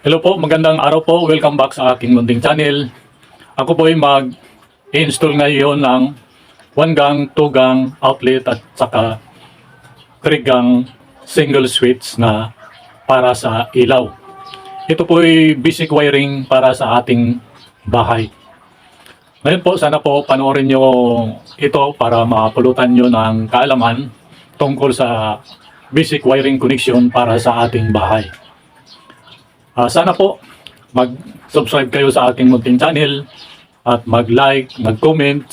Hello po, magandang araw po. Welcome back sa aking munting channel. Ako po ay mag-install ngayon ng 1 gang, 2 gang outlet at saka 3 gang single switch na para sa ilaw. Ito po ay basic wiring para sa ating bahay. Ngayon po, sana po panoorin nyo ito para mapulutan nyo ng kaalaman tungkol sa basic wiring connection para sa ating bahay. Sana po mag-subscribe kayo sa aking munting channel at mag-like, mag-comment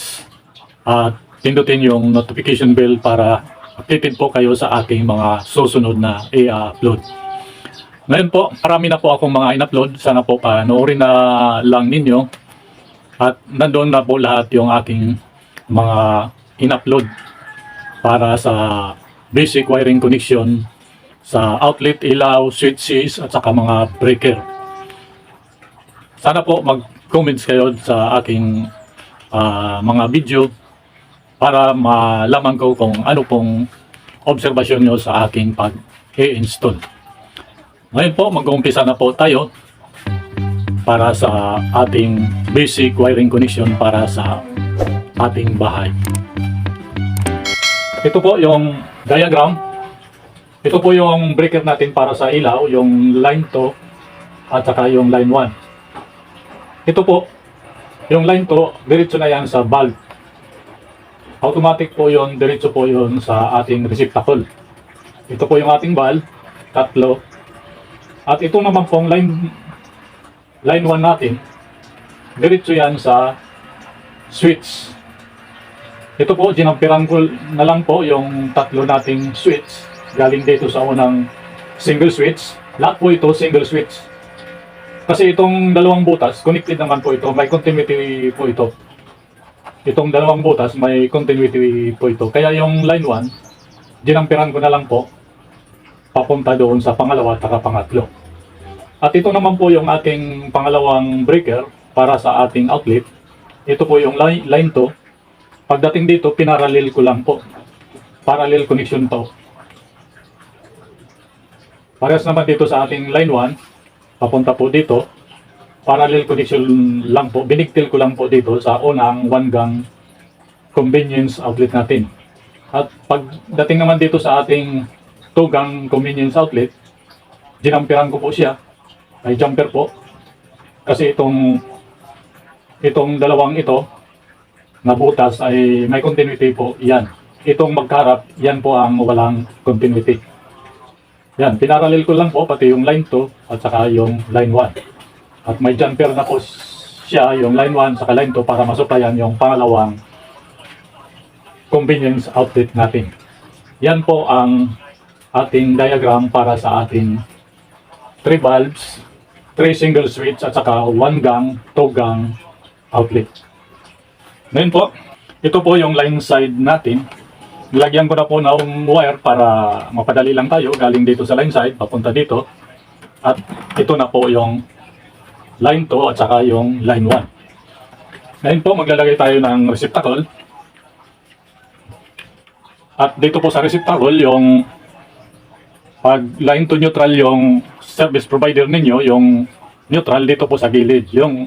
at pindutin yung notification bell para updated po kayo sa aking mga susunod na i-upload. Ngayon po, marami na po akong mga in-upload. Sana po panoorin na lang ninyo at nandoon na po lahat yung aking mga in-upload para sa basic wiring connection sa outlet, ilaw, switches at saka mga breaker. Sana po mag-comments kayo sa aking mga video para malaman ko kung ano pong obserbasyon nyo sa aking pag-i-install. Ngayon po, mag-uumpisa na po tayo para sa ating basic wiring connection para sa ating bahay. Ito po yung diagram. Ito po yung breaker natin para sa ilaw, yung line 2 at saka yung line 1. Ito po, yung line 2, diretso na yan sa bulb. Automatic po yun, diretso po yun sa ating receptacle. Ito po yung ating bulb, tatlo. At ito naman pong line 1 natin, diretso yan sa switch. Ito po, ginampiran ko na lang po yung tatlo nating switch. Galing dito sa unang single switch. Lahat po ito single switch. Kasi itong dalawang butas, connected naman po ito. May continuity po ito. Itong dalawang butas, may continuity po ito. Kaya yung line 1, ginampiran ko na lang po papunta doon sa pangalawa at pangatlo. At ito naman po yung ating pangalawang breaker para sa ating outlet. Ito po yung line 2. Pagdating dito, pinarallel ko lang po. Parallel connection to. Parehas naman dito sa ating line 1, papunta po dito, parallel connection lang po, binigtil ko lang po dito sa unang 1 gang convenience outlet natin. At pagdating naman dito sa ating 2 gang convenience outlet, ginampiran ko po siya, ay jumper po, kasi itong dalawang ito, na butas ay may continuity po, yan. Itong magkarap, yan po ang walang continuity. Yan, pinarallel ko lang po pati yung line 2 at saka yung line 1. At may jumper na po siya, yung line 1 saka line 2 para masuplayan yung pangalawang convenience outlet natin. Yan po ang ating diagram para sa ating 3 bulbs, 3 single switch at saka 1 gang, 2 gang outlet. Ngayon po, ito po yung line side natin. Nilagyan ko na po ng wire para mapadali lang tayo galing dito sa line side papunta dito. At ito na po yung line 2 at saka yung line 1. Ngayon po maglalagay tayo ng receptacle. At dito po sa receptacle yung pag line to neutral yung service provider ninyo, yung neutral dito po sa gilid, yung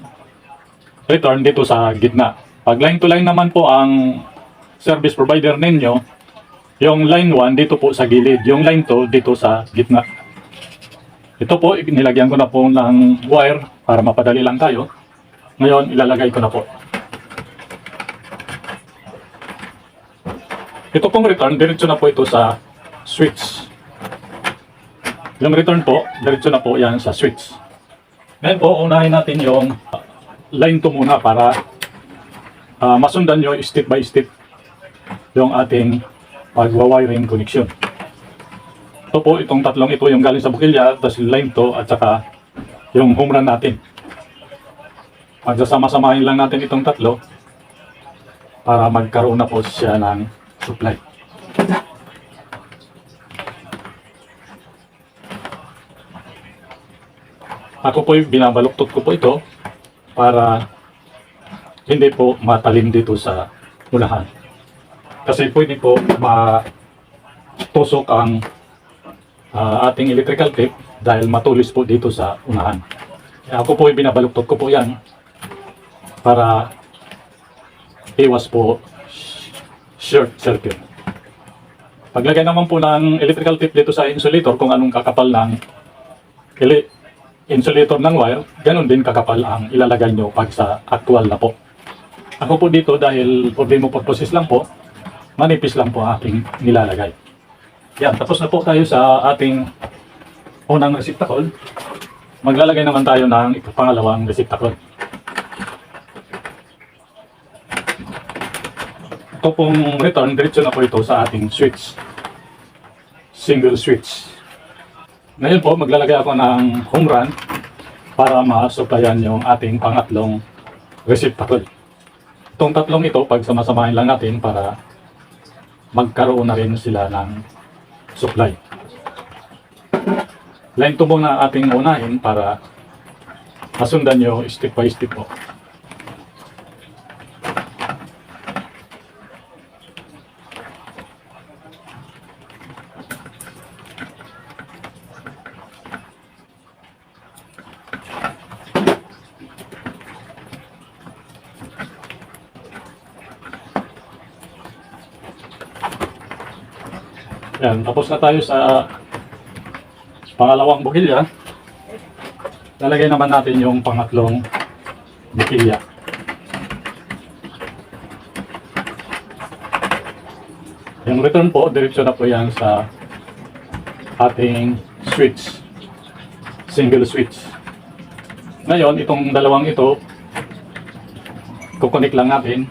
return dito sa gitna. Pag line to line naman po ang service provider ninyo, yung line 1 dito po sa gilid, yung line 2 dito sa gitna. Ito po, nilagyan ko na po ng wire para mapadali lang tayo. Ngayon, ilalagay ko na po. Ito pong return, diretso na po ito sa switch. Yung return po, diretso na po yan sa switch. Ngayon po, unahin natin yung line 2 muna para masundan nyo step by step yung ating pagwa-wiring connection. Ito po, itong tatlong ito yung galing sa bukilya, tapos line 2 at saka yung home run natin. Magsasama-samahin lang natin itong tatlo para magkaroon na po siya ng supply. Ako po binabaluktot ko po ito para hindi po matalim dito sa ulahan. Kasi pwede po matusok ang ating electrical tape dahil matulis po dito sa unahan. Kaya ako po ay binabaluktot ko po yan para iwas po short circuit. Paglagay naman po ng electrical tape dito sa insulator, kung anong kakapal ng insulator ng wire, ganun din kakapal ang ilalagay nyo pag sa actual na po. Ako po dito dahil for demo purposes lang po, manipis lang po ang aking nilalagay. Yan, tapos na po tayo sa ating unang receptacle. Maglalagay naman tayo ng pangalawang receptacle. Ito pong return, diretso na po ito sa ating switch. Single switch. Ngayon po, maglalagay ako ng home run para ma-supplyan yung ating pangatlong receptacle. Itong tatlong ito, pag samasamahin lang natin para magkaroon na rin sila ng supply. Line to muna ating unahin para masundan nyo step by step po. Yan, tapos na tayo sa pangalawang bukilya. Lalagay naman natin yung pangatlong bukilya. Yung return po, diretso na po yan sa ating switch. Single switch. Ngayon, itong dalawang ito, kukunik lang natin.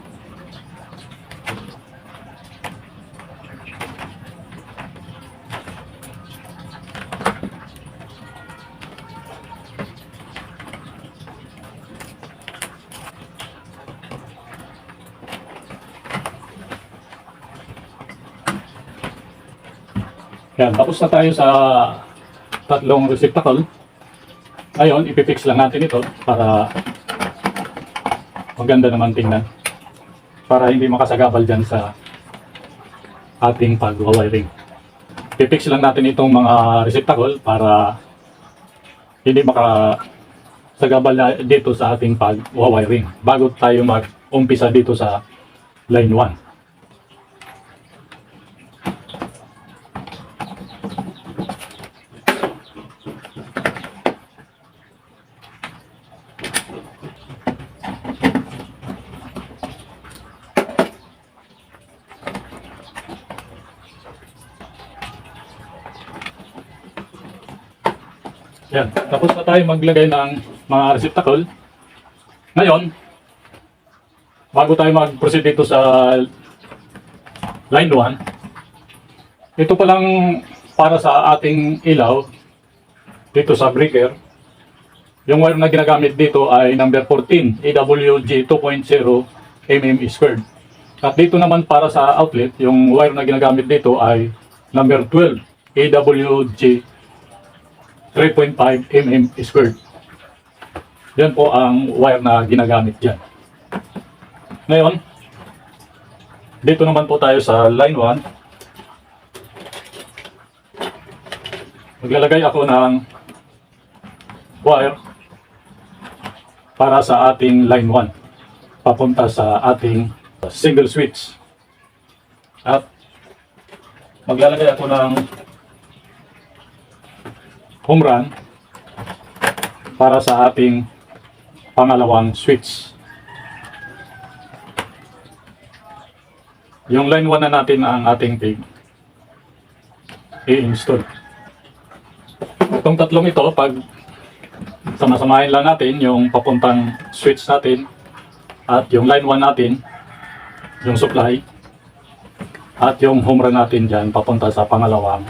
Yan, tapos na tayo sa tatlong receptacle. Ngayon, ipifix lang natin ito para maganda naman tingnan. Para hindi makasagabal dyan sa ating pag-wiring. Ipifix lang natin itong mga receptacle para hindi makasagabal na dito sa ating pag-wiring. Bago tayo mag-umpisa dito sa line 1. Yan, tapos na tayo maglagay ng mga receptacle. Ngayon, bago tayo mag-proceed dito sa line 1, ito pa lang para sa ating ilaw dito sa breaker. Yung wire na ginagamit dito ay number 14, AWG 2.0 mm². At dito naman para sa outlet, yung wire na ginagamit dito ay number 12, AWG 3.5 mm². Yan po ang wire na ginagamit dyan. Ngayon, dito naman po tayo sa line 1. Maglalagay ako ng wire para sa ating line 1 papunta sa ating single switch. At maglalagay ako ng home run para sa ating pangalawang switch. Yung line 1 na natin ang ating tape i-install. Itong tatlong ito, pag samasamahin lang natin yung papuntang switch natin at yung line 1 natin, yung supply, at yung home run natin dyan papunta sa pangalawang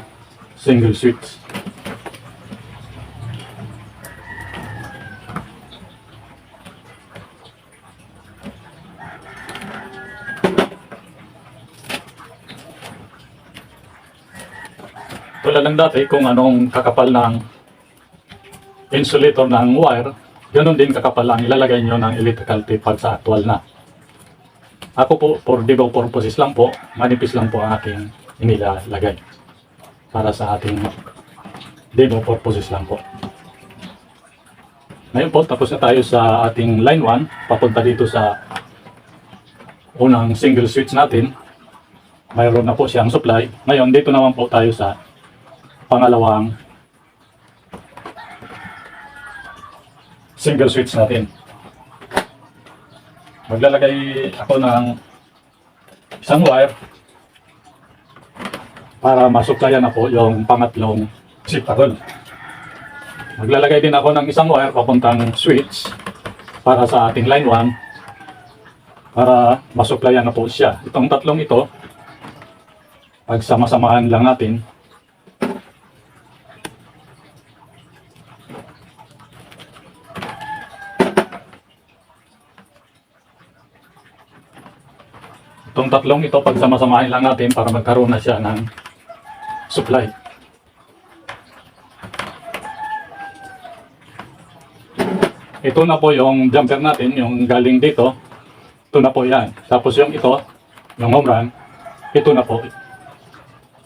single switch. Tulad ng dati, kung anong kakapal ng insulator ng wire, ganoon din kakapal lang ilalagay nyo ng electrical tape pag sa actual na. Ako po, for demo purposes lang po, manipis lang po ang aking inilalagay para sa ating demo purposes lang po. Ngayon po, tapos na tayo sa ating line 1, papunta dito sa unang single switch natin. Mayroon na po siyang supply. Ngayon, dito naman po tayo sa pangalawang single switch natin. Maglalagay ako ng isang wire para masuplayan na po yung pangatlong shifter. Maglalagay din ako ng isang wire papuntang switch para sa ating line 1 para masuplayan na po siya. Itong tatlong ito, pagsama-samahan lang natin. Itong tatlong ito, pagsama-samahin lang natin para magkaroon na siya ng supply. Ito na po yung jumper natin, yung galing dito. Ito na po yan. Tapos yung ito, yung home run, ito na po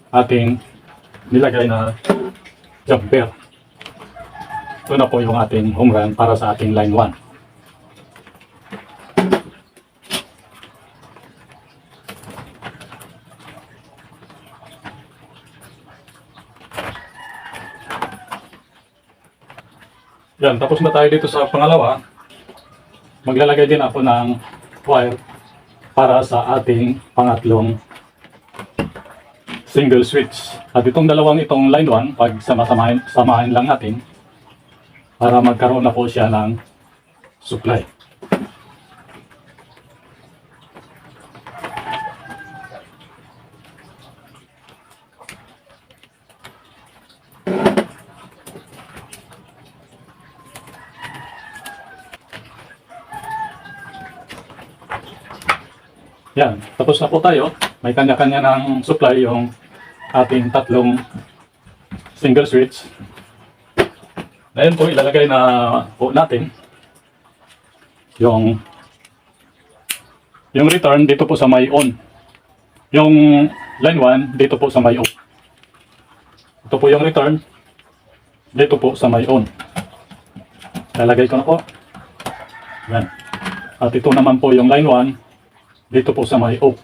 ating nilagay na jumper. Ito na po yung ating home run para sa ating line 1. Yan, tapos na tayo dito sa pangalawa. Maglalagay din ako ng wire para sa ating pangatlong single switch. At itong dalawang itong line 1, pag samahin lang natin para magkaroon na po siya ng supply. Yan, tapos na po tayo. May kanya-kanya ng supply yung ating tatlong single switch. Ngayon po, ilalagay na po natin yung return dito po sa may on. Yung line 1 dito po sa may off. Ito po yung return dito po sa may on. Ilalagay ko na po. Yan. At ito naman po yung line 1 dito po sa may off.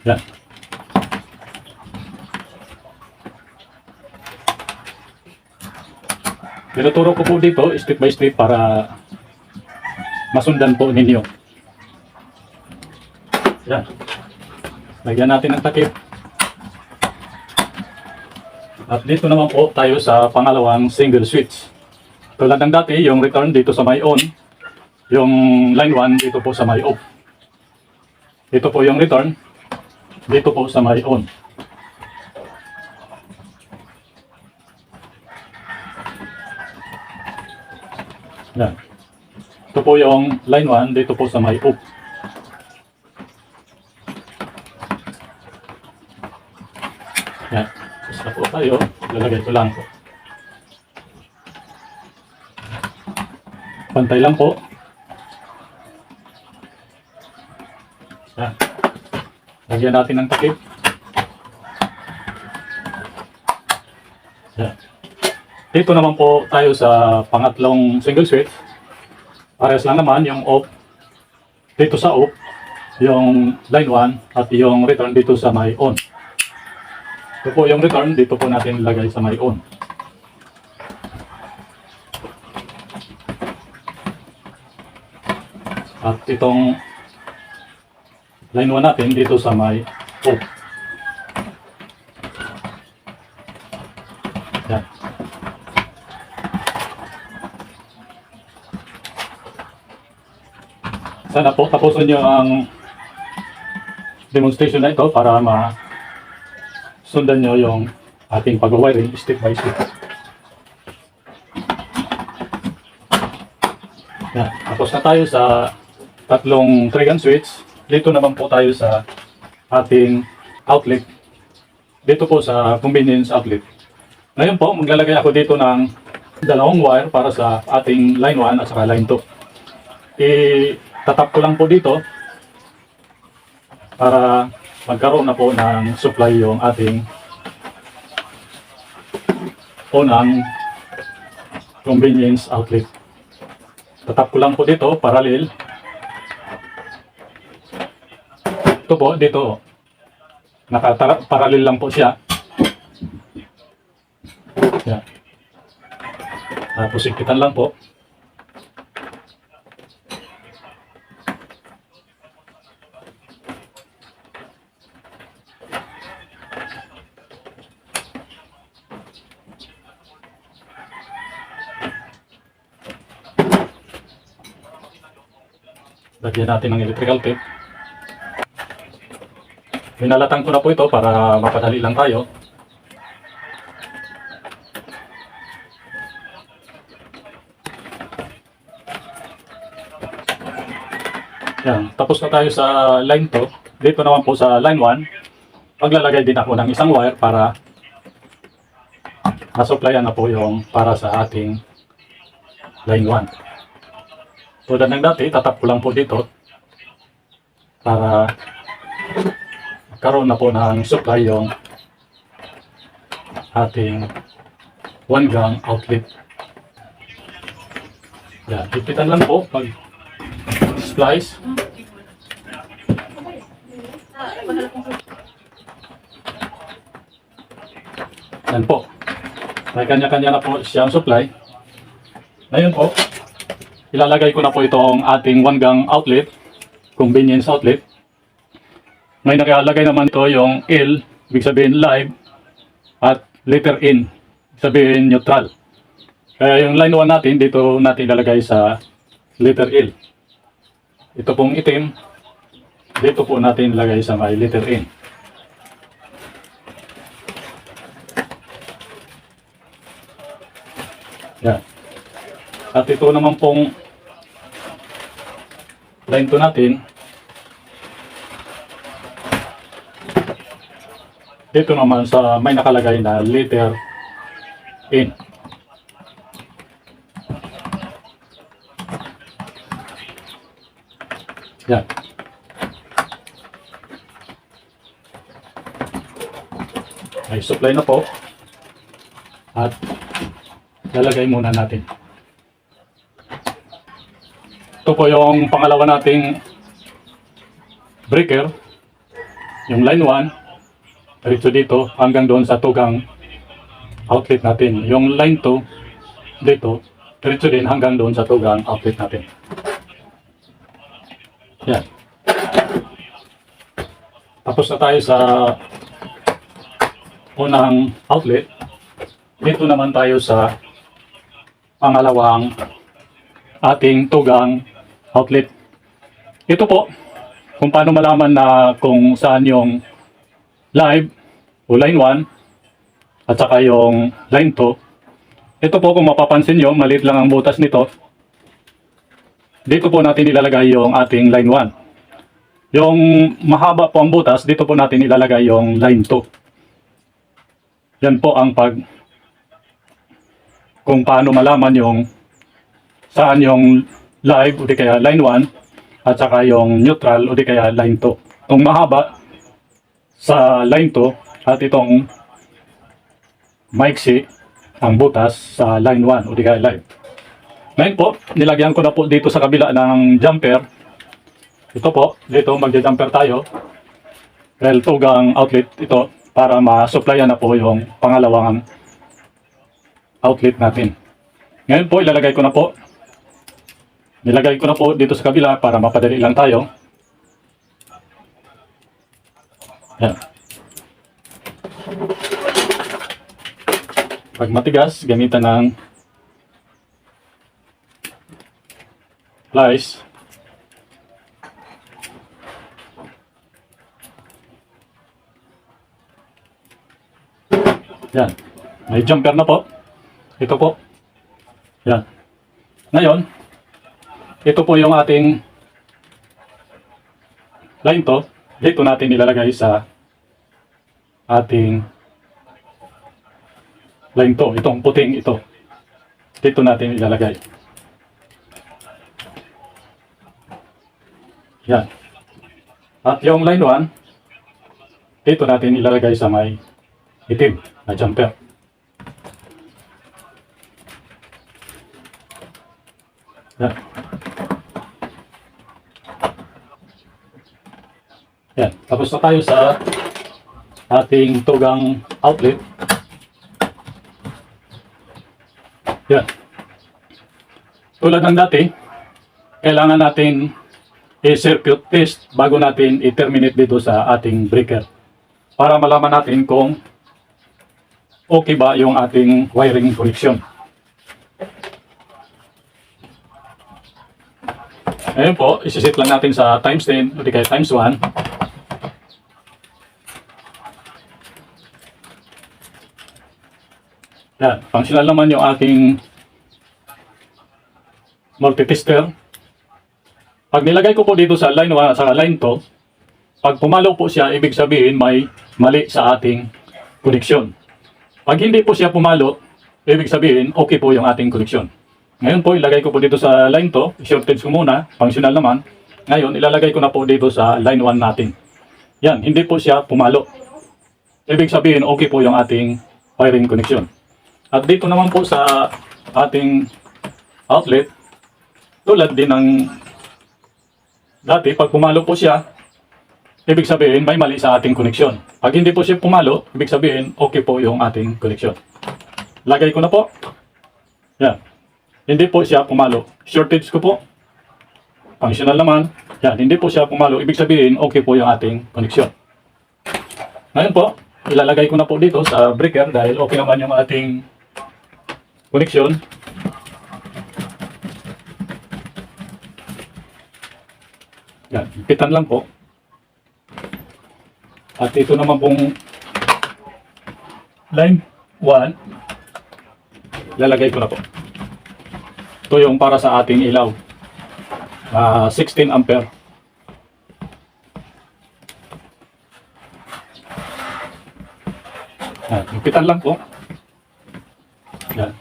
Yan. Tinuturo ko po dito step by step para masundan po ninyo. Yan. Lagyan natin ng takip. At dito naman po tayo sa pangalawang single switch. Tulad ng dati, yung return dito sa may on. Yung line 1 dito po sa may off. Ito po yung return dito po sa may on. Yan. Ito po yung line 1 dito po sa may off. Yan. Basta po tayo, lalagay ko lang po. Pantay lang po. Yan. Lagyan natin ng takip. Yan. Dito naman po tayo sa pangatlong single switch. Parehas lang naman yung off dito sa off, yung line 1 at yung return dito sa may on. Ito po yung return, dito po natin ilagay sa may on. At itong line 1 natin dito sa may off. Yan. Sana po tapusin nyo ang demonstration na ito para sundan nyo yung ating pag-wiring step by step. Yan. Tapos na tayo sa tatlong trigger switch. Dito naman po tayo sa ating outlet. Dito po sa convenience outlet. Ngayon po, maglalagay ako dito ng dalawang wire para sa ating line 1 at saka line 2. Itatap ko lang po dito para magkaroon na po ng supply yung ating unang convenience outlet. Tatap ko lang po dito, parallel. Ito po, dito. Naka-parallel lang po siya. Yan. Tapos ikitan lang po. Lagyan natin ng electrical tape. Binalatan ko na po ito para mapadali lang tayo. Yan, tapos na tayo sa line 2. Dito naman po sa line 1, maglalagay din ako ng isang wire para masupplyan na po yung para sa ating line 1. Tulad ng dati, tatap ko lang po dito para magkaroon na po ng supply yung ating 1 gang outlet. Yan, ipitan lang po pag splice. Yan po. May kanya-kanya na po siyang supply. Ngayon po, ilalagay ko na po itong ating 1 gang outlet, convenience outlet. May nakalagay naman ito yung L, ibig sabihin live, at letter N, ibig sabihin neutral. Kaya yung line 1 natin, dito natin ilalagay sa letter L. Ito pong itim, dito po natin ilagay sa may letter N. Yan. At ito naman pong line 2 natin, dito naman sa may nakalagay na letter N. Yan. May supply na po. At lalagay muna natin. Ito po yung pangalawa nating breaker. Yung line 1. Diretso dito hanggang doon sa tugang outlet natin. Yung line 2 dito. Diretso din hanggang doon sa tugang outlet natin. Yan. Tapos na tayo sa unang outlet. Dito naman tayo sa pangalawang ating tugang outlet. Ito po, kung paano malaman na kung saan yung live o line 1 at saka yung line 2. Ito po, kung mapapansin nyo, maliit lang ang butas nito. Dito po natin ilalagay yung ating line 1. Yung mahaba po ang butas, dito po natin ilalagay yung line 2. Yan po ang kung paano malaman yung saan yung live o di kaya line 1 at saka yung neutral o di kaya line 2. Itong mahaba sa line 2 at itong maiksi ang butas sa line 1 o di kaya live. Ngayon po, nilagyan ko na po dito sa kabila ng jumper. Ito po, dito magja-jumper tayo. Well, tugang outlet ito para ma-supplyan na po yung pangalawang outlet natin. Ngayon po, ilalagay ko na po. Nilagay ko na po dito sa kabila para mapadali lang tayo. Yan. Pag matigas, gamitan ng pliers. Yan. May jumper na po. Ito po. Yan. Ngayon, ito po yung ating line to. Dito natin ilalagay sa ating line to. Itong puting ito. Dito natin ilalagay. Yan. At yung line 1, dito natin ilalagay sa may itim na jumper. Yan. Yan. Tapos na tayo sa ating tugang outlet. Yan. Tulad ng dati, kailangan natin i-circuit test bago natin i-terminate dito sa ating breaker. Para malaman natin kung okay ba yung ating wiring connection. Ngayon po, isi-set lang natin sa times 10 o di kaya times 1. Yan, functional naman yung ating multitester. Pag nilagay ko po dito sa line 1 sa line 2, pag pumalo po siya, ibig sabihin may mali sa ating connection. Pag hindi po siya pumalo, ibig sabihin okay po yung ating connection. Ngayon po, ilagay ko po dito sa line 2, shortage ko muna, functional naman. Ngayon, ilalagay ko na po dito sa line 1 natin. Yan, hindi po siya pumalo. Ibig sabihin okay po yung ating wiring connection. At dito naman po sa ating outlet, tulad din ng dati, pag pumalo po siya, ibig sabihin may mali sa ating connection. Pag hindi po siya pumalo, ibig sabihin okay po yung ating connection. Lagay ko na po. Yan. Hindi po siya pumalo. Shortage ko po. Functional naman. Yan. Hindi po siya pumalo. Ibig sabihin okay po yung ating connection. Ngayon po, ilalagay ko na po dito sa breaker dahil okay naman yung ating connection. Yan, pitan lang po. At ito naman pong line 1, lalagay ko na po. Ito yung para sa ating ilaw. 16 ampere. Yan, pitan lang po. Yan.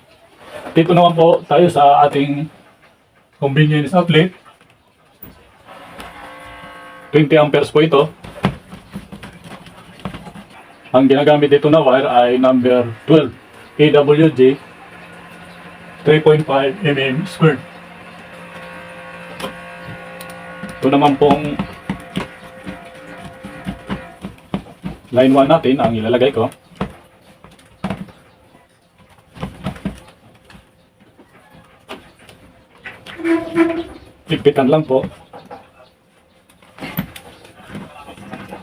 Dito naman po tayo sa ating convenience outlet. 20 amperes po ito. Ang ginagamit dito na wire ay number 12 AWG 3.5 mm squared. Ito naman pong line 1 natin ang ilalagay ko. Higpitan lang po.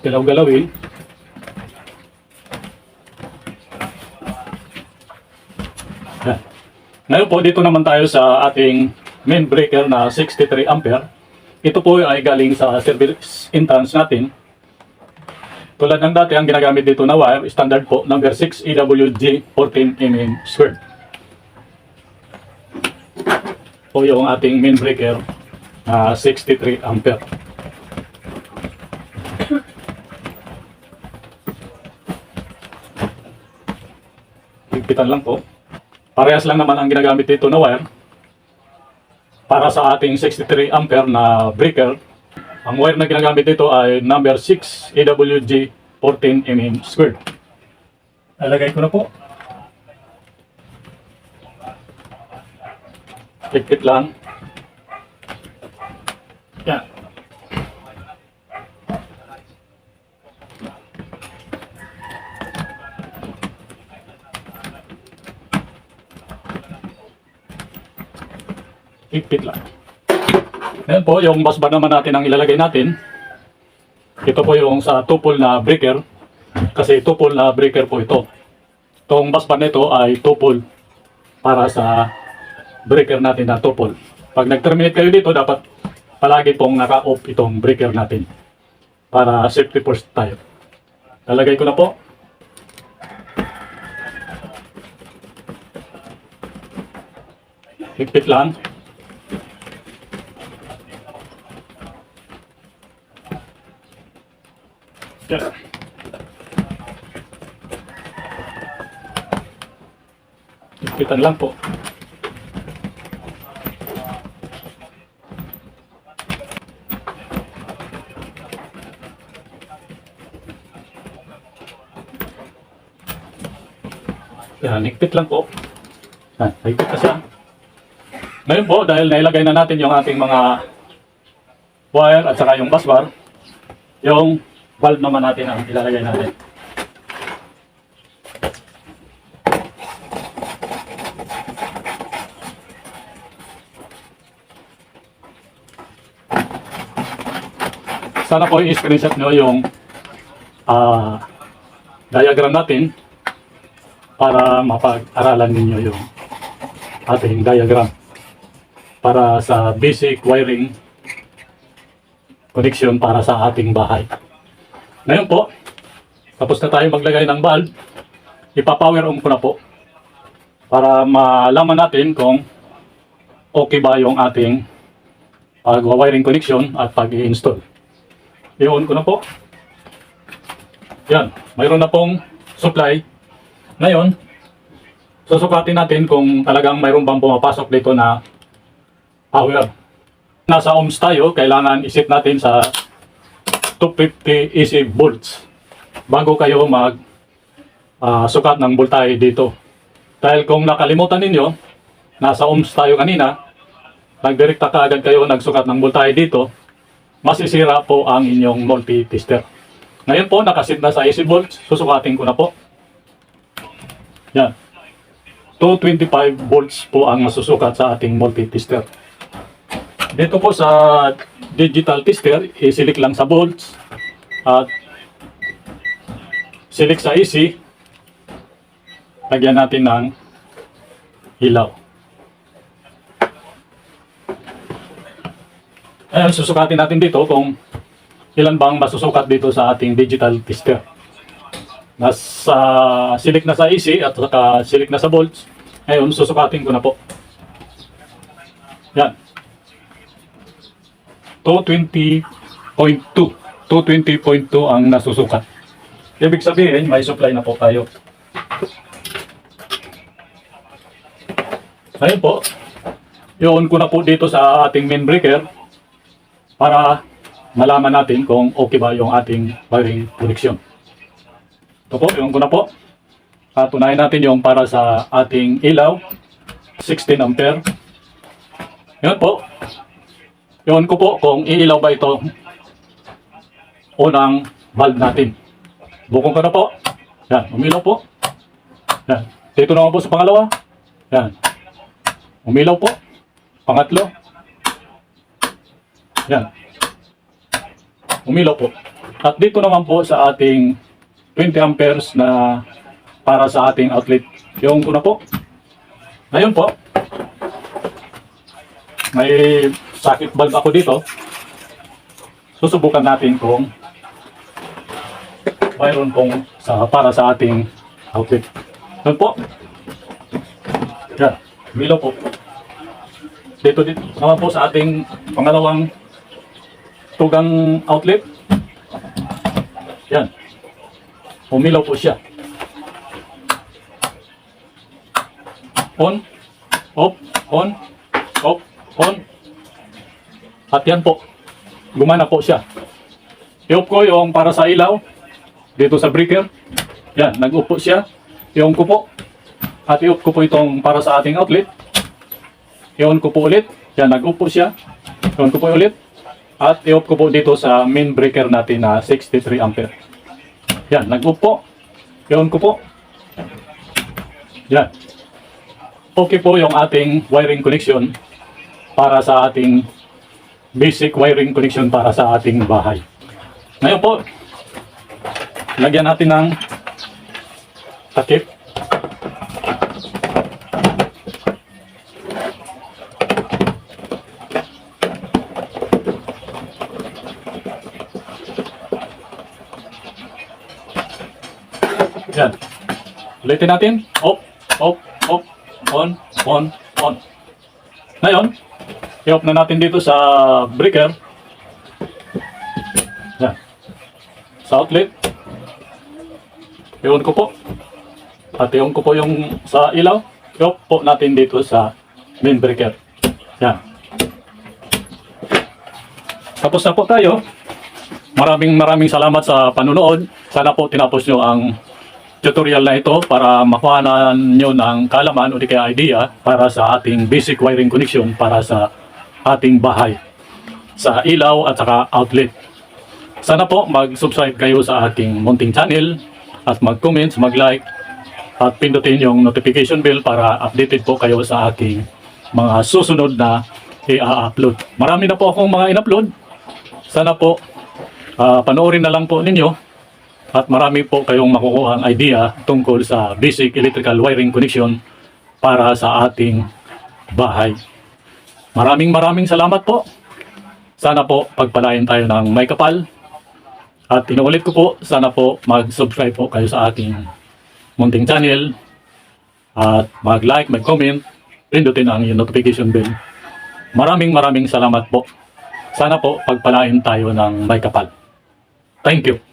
Galaw-galawin. Yan. Ngayon po, dito naman tayo sa ating main breaker na 63 ampere. Ito po ay galing sa service entrance natin. Tulad ng dati, ang ginagamit dito na wire, standard po, number 6 AWG 14 mm squared. Po yung ating main breaker na 63 ampere. Higpitan lang po. Parehas lang naman ang ginagamit dito na wire. Para sa ating 63 ampere na breaker, ang wire na ginagamit dito ay number 6 AWG 14 mm squared. Nalagay ko na po. Higpit lang. Yan. Higpit lang. Ayan po, yung bus bar naman natin ang ilalagay natin. Ito po yung sa 2-pole na breaker. Kasi 2-pole na breaker po ito. Itong bus bar na ito ay 2-pole para sa breaker natin na 2-pole. Pag nag-terminate kayo dito, dapat palagi pong naka-off itong breaker natin. Para safety first tayo. Lalagay ko na po. Higpit lang. Yeah. Higpitan lang po. Yan, higpit lang po. Yan, higpit na siya. Ngayon po, dahil nailagay na natin yung ating mga wire at saka yung bus bar, yung valve naman natin ang ilalagay natin. Sana po i-screenshot nyo yung diagram natin para mapag-aralan ninyo yung ating diagram para sa basic wiring connection para sa ating bahay. Ngayon po, tapos na tayo maglagay ng bulb, ipapower on ko na po para malaman natin kung okay ba yung ating pag-wiring connection at pag-i-install. I-on ko na po. Yan, mayroon na pong supply. Ngayon, susukatin natin kung talagang mayroon bang pumapasok dito na power. Nasa ohms tayo, kailangan iset natin sa 250 AC volts bago kayo mag sukat ng voltahe dito. Dahil kung nakalimutan ninyo, nasa ohms tayo kanina, nagdirekta ka agad kayo nagsukat ng voltahe dito, masisira po ang inyong multi-tester. Ngayon po, nakasit na sa AC volts, susukatin ko na po. Yan. 225 volts po ang masusukat sa ating multi-tester. Dito po sa digital tester, i-select lang sa volts at select sa AC. Lagyan natin ng ilaw. Ayan, susukatin natin dito kung ilan bang masusukat dito sa ating digital tester. Nasa select na sa AC at saka select na sa volts. Ngayon, susukatin ko na po. Yan. 220.2 ang nasusukat. Ibig sabihin, may supply na po tayo. Ngayon po, i-on ko na po dito sa ating main breaker para malaman natin kung okay ba yung ating wiring connection. Ito po, i-on ko na po. At unahin natin yung para sa ating ilaw, 16 ampere. Yan po. I-on ko po kung iilaw ba ito unang valve natin. Bukong ko na po. Yan, umilaw po. Yan. Dito naman po sa pangalawa. Yan. Umilaw po. Pangatlo. Yan. Umilaw po. At dito naman po sa ating 20 amperes na para sa ating outlet. Yung ko na po. Ngayon po, may socket bulb ako dito. Susubukan natin kung mayroon pong para sa ating outlet. Yan po. Yan. Umilaw po. Dito naman po sa ating pangalawang tugang outlet. Yan. Umilaw po siya. On, off, on, off, on. At yan po. Gumana po siya. I-off ko yung para sa ilaw. Dito sa breaker. Yan, nag-off po siya. I-on ko po. At i-off ko po itong para sa ating outlet. I-on ko po ulit. Yan, nag-off po siya. I-on ko po ulit. At i-off ko po dito sa main breaker natin na 63 ampere. Yan, nag-off po. I-on ko po. Yan. Okay po yung ating wiring connection para sa ating basic wiring connection para sa ating bahay. Ngayon po, lagyan natin ng takip. Yan. Ulitin natin. Off, off, off, on, on, on. Ngayon, i-off na natin dito sa breaker. Yan. Sa outlet. I-on ko po. At i-on ko po yung sa ilaw. I-off po natin dito sa main breaker. Yan. Tapos na po tayo. Maraming salamat sa panunood. Sana po tinapos nyo ang tutorial na ito para makuha nyo ng kaalaman o di kaya idea para sa ating basic wiring connection para sa ating bahay, sa ilaw at saka outlet. Sana po mag-subscribe kayo sa aking munting channel at mag-comments, mag-like at pindutin yung notification bell para updated po kayo sa aking mga susunod na i-upload. Marami na po akong mga in-upload. Sana po panoorin na lang po ninyo at marami po kayong makukuha ang idea tungkol sa basic electrical wiring connection para sa ating bahay. Maraming salamat po. Sana po pagpalain tayo ng may kapal. At inuulit ko po, sana po mag-subscribe po kayo sa ating munting channel at mag-like, mag-comment, pindutin ang yung notification bell. Maraming salamat po. Sana po pagpalain tayo ng may kapal. Thank you.